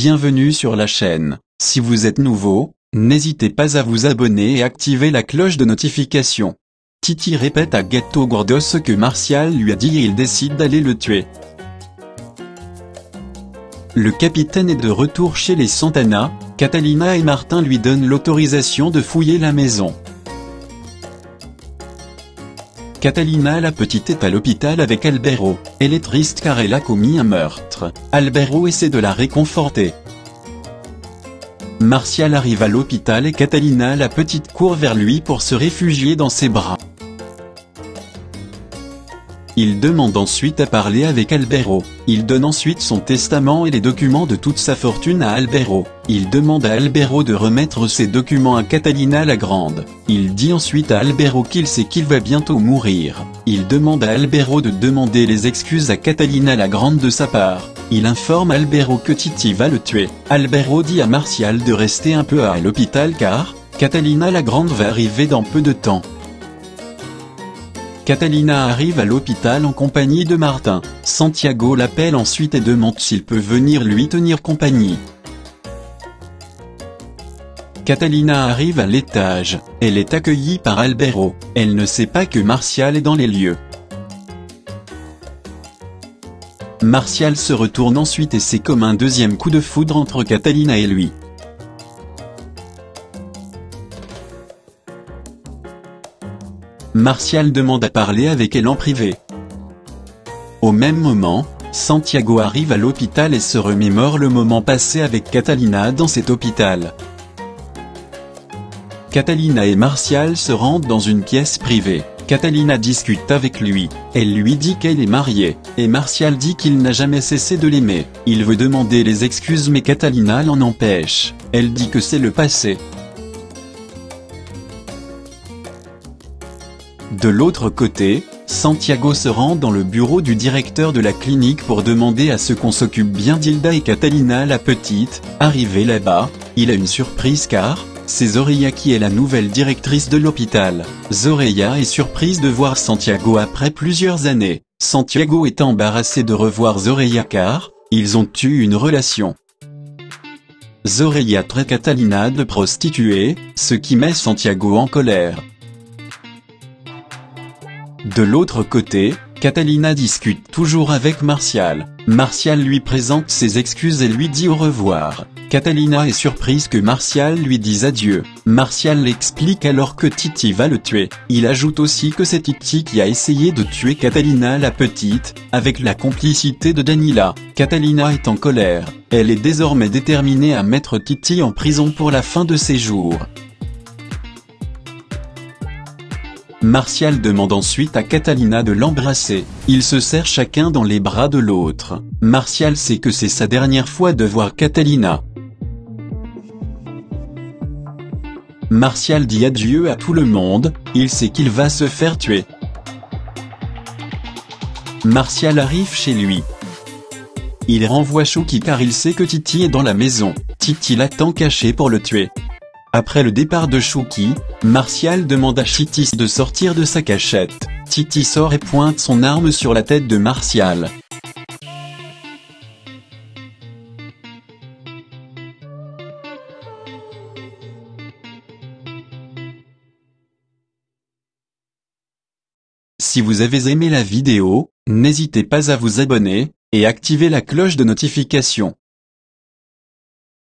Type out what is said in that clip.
bienvenue sur la chaîne. Si vous êtes nouveau, n'hésitez pas à vous abonner et activer la cloche de notification. Titi répète à Gato Gordos ce que Martial lui a dit et il décide d'aller le tuer. Le capitaine est de retour chez les Santana, Catalina et Martin lui donnent l'autorisation de fouiller la maison. Catalina la petite est à l'hôpital avec Albero. Elle est triste car elle a commis un meurtre. Albero essaie de la réconforter. Martial arrive à l'hôpital et Catalina la petite court vers lui pour se réfugier dans ses bras. Il demande ensuite à parler avec Albero. Il donne ensuite son testament et les documents de toute sa fortune à Albero. Il demande à Albero de remettre ses documents à Catalina la Grande. Il dit ensuite à Albero qu'il sait qu'il va bientôt mourir. Il demande à Albero de demander les excuses à Catalina la Grande de sa part. Il informe Albero que Titi va le tuer. Albero dit à Martial de rester un peu à l'hôpital car Catalina la Grande va arriver dans peu de temps. Catalina arrive à l'hôpital en compagnie de Martin. Santiago l'appelle ensuite et demande s'il peut venir lui tenir compagnie. Catalina arrive à l'étage. Elle est accueillie par Albero. Elle ne sait pas que Martial est dans les lieux. Martial se retourne ensuite et c'est comme un deuxième coup de foudre entre Catalina et lui. Martial demande à parler avec elle en privé. Au même moment, Santiago arrive à l'hôpital et se remémore le moment passé avec Catalina dans cet hôpital. Catalina et Martial se rendent dans une pièce privée. Catalina discute avec lui. Elle lui dit qu'elle est mariée, et Martial dit qu'il n'a jamais cessé de l'aimer. Il veut demander les excuses mais Catalina l'en empêche. Elle dit que c'est le passé. De l'autre côté, Santiago se rend dans le bureau du directeur de la clinique pour demander à ce qu'on s'occupe bien d'Hilda et Catalina la petite. Arrivé là-bas, il a une surprise car c'est Zoraya qui est la nouvelle directrice de l'hôpital. Zoraya est surprise de voir Santiago après plusieurs années. Santiago est embarrassé de revoir Zoraya car ils ont eu une relation. Zoraya traite Catalina de prostituée, ce qui met Santiago en colère. De l'autre côté, Catalina discute toujours avec Martial. Martial lui présente ses excuses et lui dit au revoir. Catalina est surprise que Martial lui dise adieu. Martial explique alors que Titi va le tuer. Il ajoute aussi que c'est Titi qui a essayé de tuer Catalina la petite, avec la complicité de Danila. Catalina est en colère. Elle est désormais déterminée à mettre Titi en prison pour la fin de ses jours. Martial demande ensuite à Catalina de l'embrasser. Ils se serrent chacun dans les bras de l'autre. Martial sait que c'est sa dernière fois de voir Catalina. Martial dit adieu à tout le monde, il sait qu'il va se faire tuer. Martial arrive chez lui. Il renvoie Chouki car il sait que Titi est dans la maison. Titi l'attend caché pour le tuer. Après le départ de Chouki, Martial demande à Chitis de sortir de sa cachette. Titi sort et pointe son arme sur la tête de Martial. Si vous avez aimé la vidéo, n'hésitez pas à vous abonner, et activer la cloche de notification.